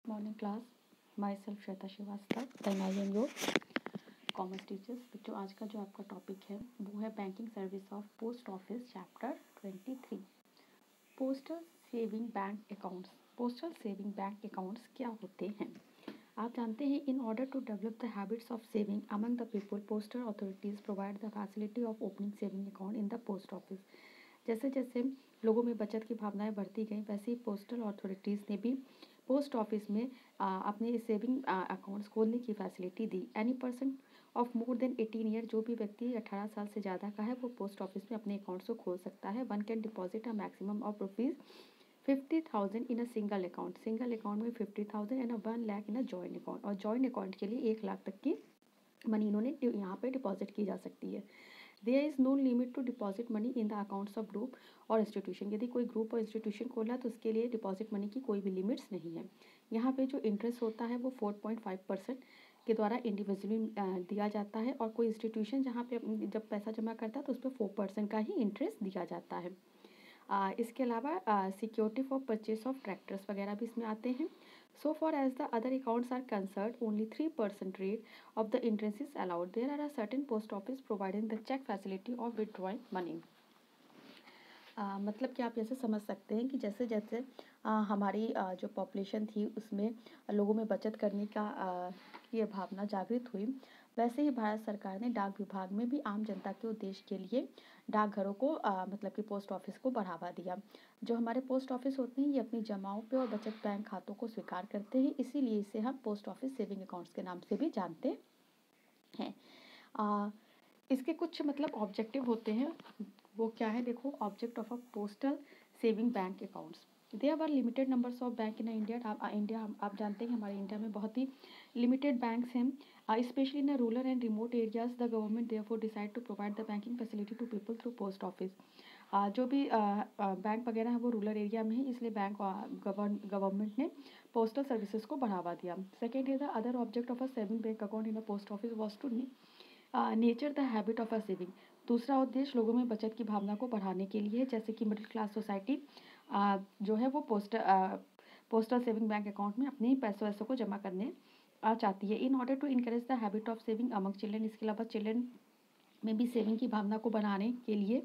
Morning class. Myself Shweta Srivastava, then I am your commerce teachers. बच्चों, आज का जो आपका टॉपिक है वो है banking service of post office chapter 23, postal saving bank accounts. Postal saving bank accounts क्या होते हैं? आप जानते हैं, in order to develop the habits of saving among the people, postal authorities provide the facility of opening saving account in the post office. जैसे जैसे लोगों में बचत की भावनाएं बढ़ती गई, वैसे ही पोस्टल अथॉरिटीज़ ने भी पोस्ट ऑफिस में अपने सेविंग अकाउंट्स खोलने की facility the. Any person of more than 18 year, जो भी व्यक्ति 18 साल से ज़्यादा का है, वो पोस्ट ऑफिस में अपने अकाउंट्स को खोल सकता है। One can deposit a maximum of ₹50,000 in a single account. Single account में 50,000 and 1 lakh in a joint account. और जॉइंट अकाउंट के लिए 1 लाख तक की मनी इन्होंने यहाँ पे डिपॉजिट की जा सकती है। There is no limit to deposit money in the accounts of group और इंस्टीट्यूशन। यदि कोई ग्रुप और इंस्टीट्यूशन खोला तो उसके लिए डिपॉजिट मनी की कोई भी लिमिट्स नहीं है। यहाँ पे जो इंटरेस्ट होता है वो 4.5% के द्वारा इंडिविजुअली दिया जाता है, और कोई इंस्टीट्यूशन जहाँ पे जब पैसा जमा करता है तो उस पर 4% का ही इंटरेस्ट दिया जाता है। इसके अलावा security for purchase of tractors वगैरह भी इसमें आते हैं। So far as the other accounts are concerned, only 3% rate of the interest is allowed. There are a certain post office providing the check facility of withdrawing money. मतलब कि आप ऐसे समझ सकते हैं कि जैसे जैसे हमारी जो पॉपुलेशन थी उसमें लोगों में बचत करने का ये भावना जागृत हुई, वैसे ही भारत सरकार ने डाक विभाग में भी आम जनता के उद्देश्य के लिए डाकघरों को मतलब कि पोस्ट ऑफिस को बढ़ावा दिया। जो हमारे पोस्ट ऑफिस होते हैं ये अपनी जमाओं पे और बचत बैंक खातों को स्वीकार करते हैं, इसीलिए इसे हम पोस्ट ऑफिस सेविंग अकाउंट्स के नाम से भी जानते हैं। इसके कुछ मतलब ऑब्जेक्टिव होते हैं, वो क्या है देखो। Object of a postal saving bank accounts, there are limited numbers of bank in India. आप जानते हैं हमारे इंडिया में बहुत ही लिमिटेड बैंक्स हैं, specially in rural and remote areas. The government therefore decide to provide the banking facility to people through post office. जो भी बैंक वगैरह है वो रूरल एरिया में है, इसलिए बैंक गवर्नमेंट ने पोस्टल सर्विसेज को बढ़ावा दिया। Second is the other object of a saving bank account in a post office was to nature the habit of a saving. दूसरा उद्देश्य लोगों में बचत की भावना को बढ़ाने के लिए है, जैसे कि मिडिल क्लास सोसाइटी जो है वो पोस्टल सेविंग बैंक अकाउंट में अपने पैसों को जमा करने चाहती है। In order to encourage the habit of saving among children, इसके अलावा चिल्ड्रन में भी सेविंग की भावना को बढ़ाने के लिए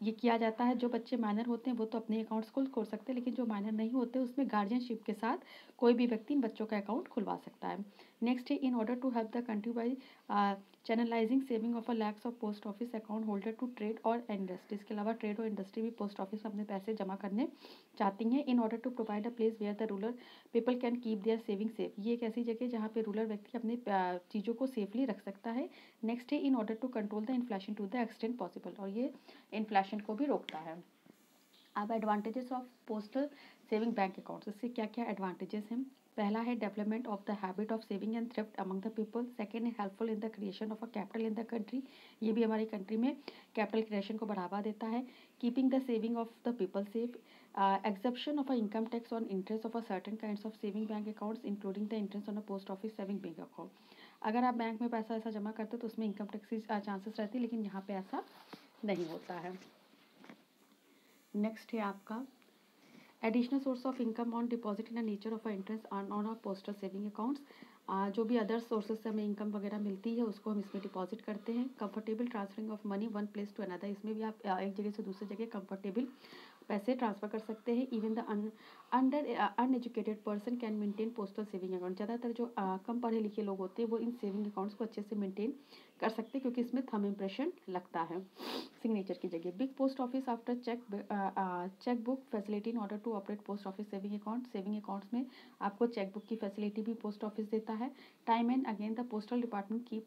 ये किया जाता है। जो बच्चे माइनर होते हैं वो तो अपने अकाउंट्स खोल सकते हैं, लेकिन जो माइनर नहीं होते उसमें गार्जियनशिप के साथ कोई भी व्यक्ति इन बच्चों का अकाउंट खुलवा सकता है। नेक्स्ट है, in order to help the country by channelising saving of a lakhs of post office account holder to trade और इंडस्ट्री। इसके अलावा ट्रेड और इंडस्ट्री भी पोस्ट ऑफिस में अपने पैसे जमा करने चाहती हैं। In order to provide a place where the rural people can keep their saving safe. ये एक ऐसी जगह जहाँ पे रूरल व्यक्ति अपने चीज़ों को सेफली रख सकता है। नेक्स्ट है, in order to control the inflation to the extent possible, और ये इन्फ्लेशन को भी रोकता है। अब advantages of postal saving bank accounts, इससे क्या क्या एडवांटेजेस हैं? पहला है development of the habit of saving and thrift among the people. Second है helpful in the creation of a capital in the country, ये भी हमारी कंट्री में कैपिटल क्रिएशन को बढ़ावा देता है। Keeping the saving of the people safe, exception of a income tax on interest of a certain kinds of saving bank accounts including the interest on a post office saving bank account. अगर आप bank में पैसा ऐसा जमा करते हो तो उसमें इनकम टैक्स की चांसेस रहती है, लेकिन यहाँ पे ऐसा नहीं होता है। नेक्स्ट है आपका additional source of income on deposit in nature of interest on our postal saving accounts. जो भी अदर सोर्सेज से हमें इनकम वगैरह मिलती है उसको हम इसमें डिपॉजिट करते हैं। Comfortable transferring of money one place to another, इसमें भी आप एक जगह से दूसरी जगह कंफर्टेबल पैसे ट्रांसफ़र कर सकते हैं। Even the uneducated person can maintain postal saving account. ज़्यादातर जो कम पढ़े लिखे लोग होते हैं वो इन सेविंग अकाउंट्स को अच्छे से मेंटेन कर सकते हैं, क्योंकि इसमें थंब इम्प्रेशन लगता है सिग्नेचर की जगह। Big post office after cheque book facility in order to operate post office saving account. Saving accounts में आपको चेक बुक की फैसिलिटी भी पोस्ट ऑफिस देता है। Time and again the postal department keep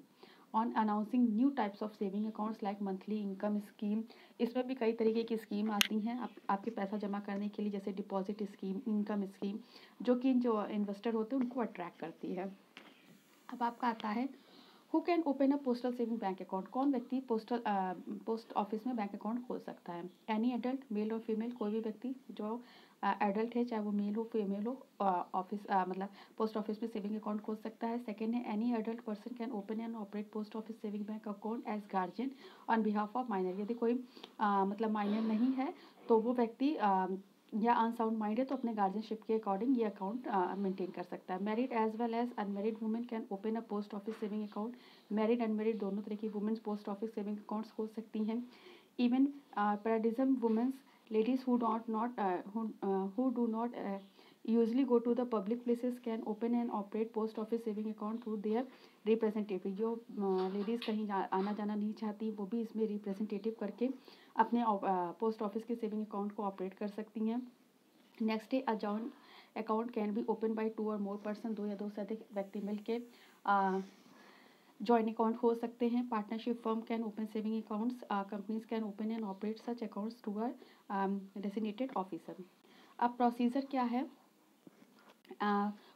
on announcing new types of saving accounts like monthly income scheme. इसमें भी कई तरीके की स्कीम आती हैं आपके पैसा जमा करने के लिए, जैसे डिपॉजिट स्कीम, इनकम स्कीम, जो कि जो इन्वेस्टर होते हैं उनको अट्रैक्ट करती है। अब आपका आता है who can open a postal saving bank account. कौन व्यक्ति पोस्ट ऑफिस में बैंक अकाउंट खोल सकता है? एनी एडल्ट, मेल और फीमेल, कोई भी व्यक्ति जो एडल्ट है, चाहे वो मेल हो फीमेल हो, ऑफिस मतलब पोस्ट ऑफिस में सेविंग अकाउंट खोल सकता है। सेकेंड है any adult person can open and operate post office saving bank account as guardian on behalf of minor. यदि कोई मतलब माइनर नहीं है तो वो व्यक्ति या अनसाउंड माइंड है तो अपने गार्जियनशिप के अकॉर्डिंग ये अकाउंट मेंटेन कर सकता है। Married as well as unmarried women can open a post office saving account. Married unmarried दोनों तरह की womens post office saving accounts खोल सकती हैं। इवन पैराडिज्म womens, ladies who do not usually go to the public places can open and operate post office saving account through their representative। जो ladies कहीं आना जाना नहीं चाहती वो भी इसमें रिप्रेजेंटेटिव करके अपने पोस्ट ऑफिस के सेविंग अकाउंट को ऑपरेट कर सकती हैं। नेक्स्ट है, a joint account can be open by 2 और मोर पर्सन, 2 या 2 से अधिक व्यक्ति मिलके जॉइंट अकाउंट खोल सकते हैं। Partnership firm can open saving accounts, companies can open and operate such accounts through a designated officer. अब प्रोसीजर क्या है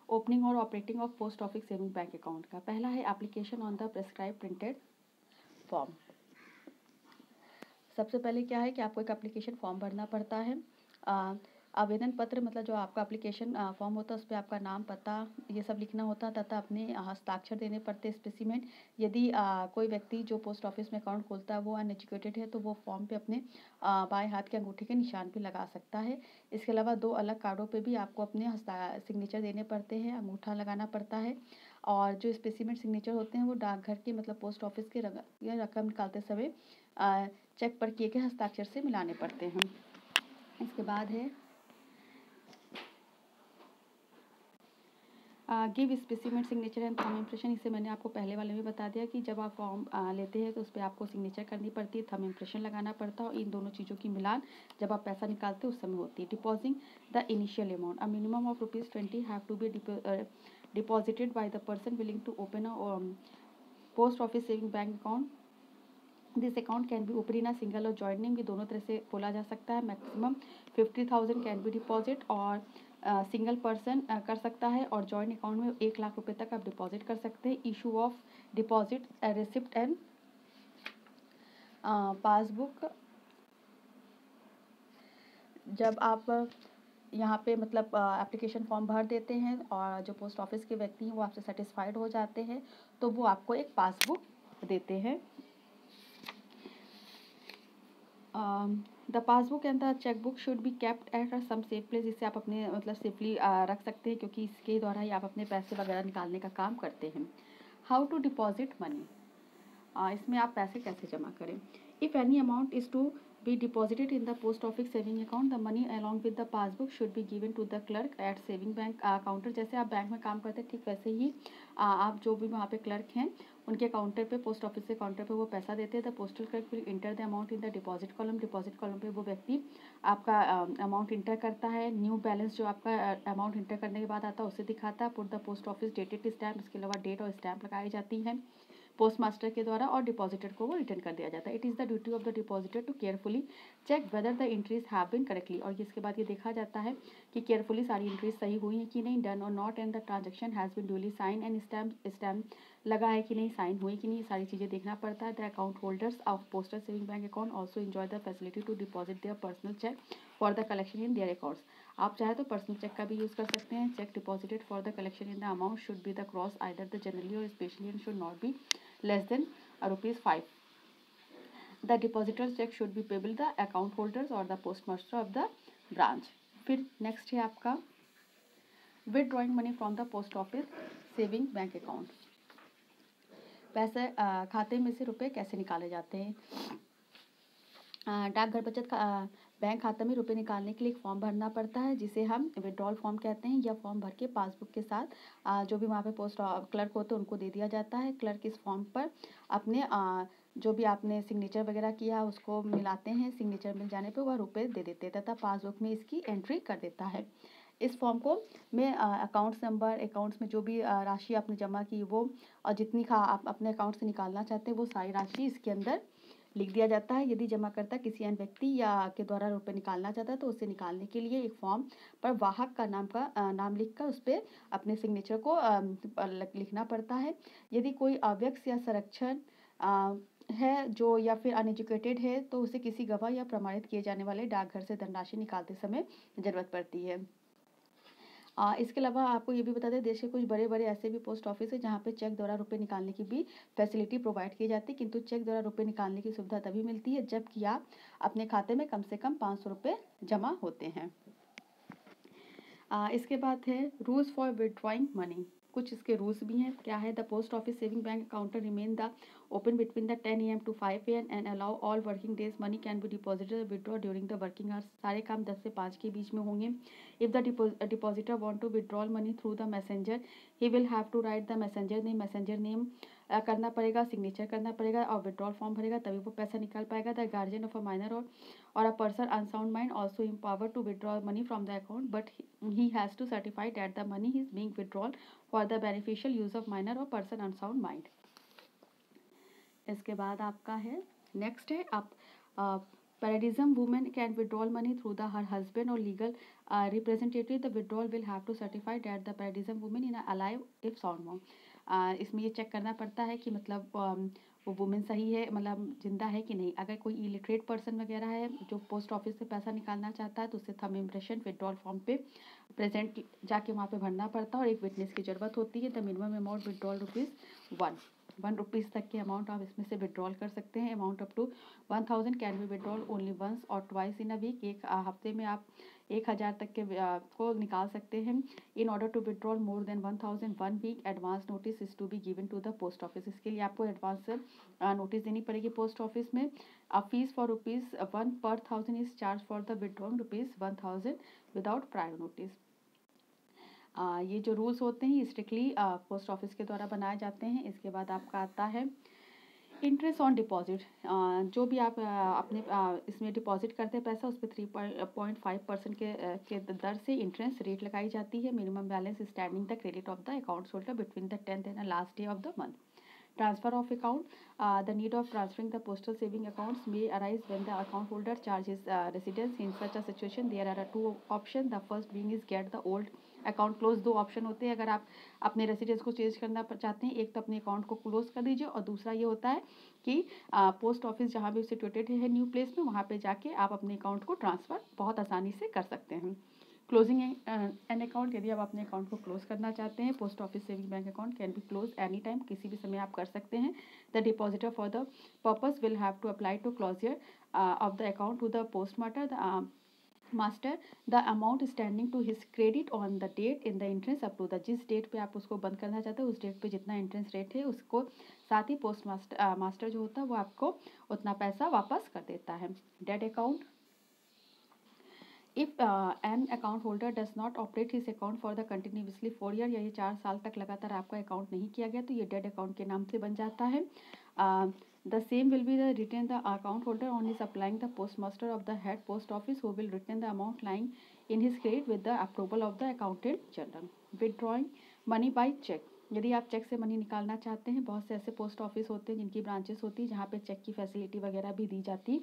ओपनिंग और operating of post office saving bank account का? पहला है application on the prescribe printed form. सबसे पहले क्या है कि आपको एक एप्लीकेशन फॉर्म भरना पड़ता है। आवेदन पत्र मतलब जो आपका एप्लीकेशन फॉर्म होता है उस पर आपका नाम, पता ये सब लिखना होता है तथा अपने हस्ताक्षर देने पड़ते स्पेसिमेन। यदि कोई व्यक्ति जो पोस्ट ऑफिस में अकाउंट खोलता है वो अनएजुकेटेड है तो वो फॉर्म पे अपने बाएं हाथ के अंगूठे के निशान भी लगा सकता है। इसके अलावा 2 अलग कार्डों पे भी आपको अपने सिग्नेचर देने पड़ते हैं, अंगूठा लगाना पड़ता है। और जो स्पेसिमेन सिग्नेचर होते हैं वो डाकघर के मतलब पोस्ट ऑफिस के रकम निकालते समय चेक पर किए गए हस्ताक्षर से मिलाने पड़ते हैं। इसके बाद है give specimen signature and thumb impression. इसे मैंने आपको पहले वाले में बता दिया कि जब आप फॉर्म लेते हैं तो उस पर आपको सिग्नेचर करनी पड़ती है, थंब इम्प्रेशन लगाना पड़ता है और इन दोनों चीज़ों की मिलान जब आप पैसा निकालते हैं उस समय होती है। Deposing the initial amount, a minimum of ₹20 have to be deposited by the person willing to open a post office saving bank account. This account can be open in a single और joint name, भी दोनों तरह से खोला जा सकता है। Maximum 50,000 can be deposit और सिंगल पर्सन कर सकता है और जॉइंट अकाउंट में 1 लाख रुपए तक आप डिपॉजिट कर सकते हैं। Issue of deposit receipt and passbook, जब आप यहाँ पे मतलब एप्लीकेशन फॉर्म भर देते हैं और जो पोस्ट ऑफिस के व्यक्ति हैं वो आपसे सेटिस्फाइड हो जाते हैं तो वो आपको एक पासबुक देते हैं। The passbook and the chequebook should be kept at some safe place, जिससे आप अपने मतलब सेफली रख सकते हैं क्योंकि इसके द्वारा ही आप अपने पैसे वगैरह निकालने का काम करते हैं। हाउ टू डिपॉजिट मनी, इसमें आप पैसे कैसे जमा करें? If any amount is to be deposited in the post office saving account the money along with the passbook should be given to the clerk at saving bank counter. जैसे आप bank में काम करते हैं ठीक वैसे ही आप जो भी वहाँ पे क्लर्क हैं उनके काउंटर पे पोस्ट ऑफिस के काउंटर पे वो पैसा देते हैं। The postal clerk will enter the amount in the deposit column, deposit column पे वो व्यक्ति आपका अमाउंट इंटर करता है। न्यू बैलेंस जो आपका अमाउंट इंटर करने के बाद आता है उसे दिखाता है। Put the post office dated stamp, इसके अलावा डेट और स्टैम्प लगाई जाती है पोस्ट मास्टर के द्वारा और डिपॉजिटर को वो रिटर्न कर दिया जाता है। It is the duty of the depositor to carefully check whether the entries have been correctly, और इसके बाद ये देखा जाता है कि केयरफुली सारी एंट्रीज सही हुई हैं कि नहीं, डन और not and the transaction has been duly sign and stamp लगा है कि नहीं, साइन हुई कि नहीं, सारी चीज़ें देखना पड़ता है। The account holders of postal saving bank account also enjoy the facility to deposit their personal cheque for the collection in their accounts. आप चाहे तो पर्सनल चेक का भी यूज़ कर सकते हैं। Cheque deposited for the collection in the amount should be the cross either the generally और specially and should not be less than ₹5. The depositor's check should be payable the account holders or the postmaster of the branch. फिर next है आपका withdrawing money from the post office saving bank account। पैसे खाते में से रुपए कैसे निकाले जाते हैं? डाकघर बचत बैंक खाते में रुपए निकालने के लिए एक फॉर्म भरना पड़ता है जिसे हम विड्रॉल फॉर्म कहते हैं। यह फॉर्म भर के पासबुक के साथ जो भी वहाँ पे पोस्ट क्लर्क होते हैं उनको दे दिया जाता है। क्लर्क इस फॉर्म पर अपने जो भी आपने सिग्नेचर वगैरह किया उसको मिलाते हैं। सिग्नेचर मिल जाने पे वह रुपए दे देते हैं तथा पासबुक में इसकी एंट्री कर देता है। इस फॉर्म को में अकाउंट्स नंबर, अकाउंट्स में जो भी राशि आपने जमा की वो और जितनी आप अपने अकाउंट से निकालना चाहते हैं वो सारी राशि इसके अंदर लिख दिया जाता है। यदि जमाकर्ता किसी अन्य व्यक्ति या के द्वारा रुपए निकालना चाहता है तो उसे निकालने के लिए एक फॉर्म पर वाहक का नाम लिखकर उस पर अपने सिग्नेचर को लिखना पड़ता है। यदि कोई अव्यक्त या संरक्षण है जो या फिर अनएजुकेटेड है तो उसे किसी गवाह या प्रमाणित किए जाने वाले डाकघर से धनराशि निकालते समय ज़रूरत पड़ती है। इसके अलावा आपको ये भी बता दें देश के कुछ बड़े बड़े ऐसे भी पोस्ट ऑफिस है जहाँ पे चेक द्वारा रुपए निकालने की भी फैसिलिटी प्रोवाइड की जाती है, किंतु चेक द्वारा रुपए निकालने की सुविधा तभी मिलती है जबकि आप अपने खाते में कम से कम 500 रुपये जमा होते हैं। इसके बाद है रूल्स फॉर विड्रॉइंग मनी, कुछ इसके रूल्स भी हैं। क्या है, the post office saving bank account remain the open between the 10 AM to 5 AM and allow all working days money can be deposited withdraw during the working hours. सारे काम 10 से 5 के बीच में होंगे। If the depositor want to withdrawal money through the messenger, he will have to write the messenger name करना पड़ेगा, signature करना पड़ेगा और विड्रॉल फॉर्म भरेगा, तभी वो पैसा निकाल पाएगा। The guardian of a minor or a person unsound mind also empowered to withdraw money from the account, but he has to certify that the money is being withdrawn for the beneficial use of minor or person unsound mind. इसके बाद आपका है next है आप पैराडिज्म women can withdrawal money through the her husband और legal representative, the withdrawal will have to certify that the पैराडिज्म women in alive if sound mom. इसमें ये चेक करना पड़ता है कि मतलब वो वुमेन सही है, मतलब जिंदा है कि नहीं। अगर कोई इलिटरेट पर्सन वगैरह है जो पोस्ट ऑफिस से पैसा निकालना चाहता है तो उससे थंब इम्प्रेशन विड्रॉल फॉर्म पे प्रेजेंट जाके वहाँ पे भरना पड़ता है और एक विटनेस की ज़रूरत होती है। द मिनिमम अमाउंट विड्रॉल ₹1 तक के अमाउंट आप इसमें से विड्रॉल कर सकते हैं। Amount up to 1000 can be withdrawal only once और ट्वाइस इन अ वीक, एक हफ्ते में आप 1000 तक के को निकाल सकते हैं। In order to withdrawal more than 1000 1 week advance notice is to be given to the post office. इसके लिए आपको एडवांस नोटिस देनी पड़ेगी पोस्ट ऑफिस में। Fees for ₹1 per 1000 is charge for the withdrawal ₹1000 without prior notice. ये जो rules होते हैं स्ट्रिक्टली पोस्ट ऑफिस के द्वारा बनाए जाते हैं। इसके बाद आपका आता है इंटरेस्ट ऑन डिपॉजिट। जो भी आप अपने इसमें डिपॉजिट करते हैं पैसा, उस पर 3.5% के दर से इंटरेस्ट रेट लगाई जाती है। Minimum balance standing the credit of the account holder between the 10th and last day of the month. Transfer of account. The need of transferring the postal saving accounts may arise when the account holder charges residence. In such a situation, there are two options. The first being is get the old account close. दो option होते हैं अगर आप अपने residence को change करना चाहते हैं। एक तो अपने अकाउंट को क्लोज कर दीजिए और दूसरा ये होता है कि पोस्ट ऑफिस जहाँ भी सिचुएटेड है न्यू प्लेस में, वहाँ पे जाके आप अपने अकाउंट को ट्रांसफ़र बहुत आसानी से कर सकते हैं। क्लोजिंग एन अकाउंट, यदि आप अपने अकाउंट को क्लोज करना चाहते हैं, post office saving bank account can be close any time, किसी भी समय आप कर सकते हैं। The depositor for the purpose will have to apply to closure of the account to the post master the amount standing to his credit on the date in the interest up to the, जिस date पे आप उसको बंद करना चाहते हैं उस date पे जितना इंटरेस्ट रेट है उसको साथ ही पोस्ट मास्टर जो होता है वो आपको उतना पैसा वापस कर देता है। Date account, if an account holder does not operate his account for the continuously 4 year, या ये 4 साल तक लगातार आपका अकाउंट नहीं किया गया तो ये डेड अकाउंट के नाम से बन जाता है। The same will be the retain the account holder on is applying the post master of the head post office who will retain the amount lying in his credit with the approval of the accountant general. Withdrawing money by cheque, यदि आप check से money निकालना चाहते हैं, बहुत से ऐसे post office होते हैं जिनकी ब्रांचेस होती है जहाँ पे चेक की फैसिलिटी वगैरह भी दी जाती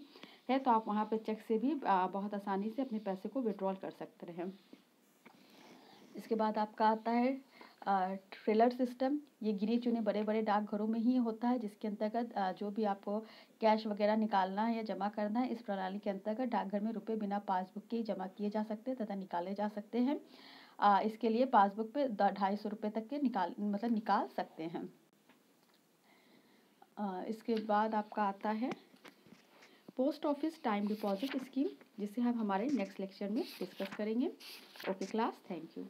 है, तो आप वहाँ पे चेक से भी बहुत आसानी से अपने पैसे को विड्रॉल कर सकते हैं। इसके बाद आपका आता है ट्रेलर सिस्टम। ये गिने चुने बड़े बड़े डाकघरों में ही होता है, जिसके अंतर्गत जो भी आपको कैश वगैरह निकालना है या जमा करना है, इस प्रणाली के अंतर्गत डाकघर में रुपए बिना पासबुक के जमा किए जा सकते हैं तथा निकाले जा सकते हैं। इसके लिए पासबुक पे 250 रुपये तक के निकाल सकते हैं। इसके बाद आपका आता है post office time deposit scheme, जिसे हम हमारे नेक्स्ट लेक्चर में डिस्कस करेंगे। Okay class, thank you.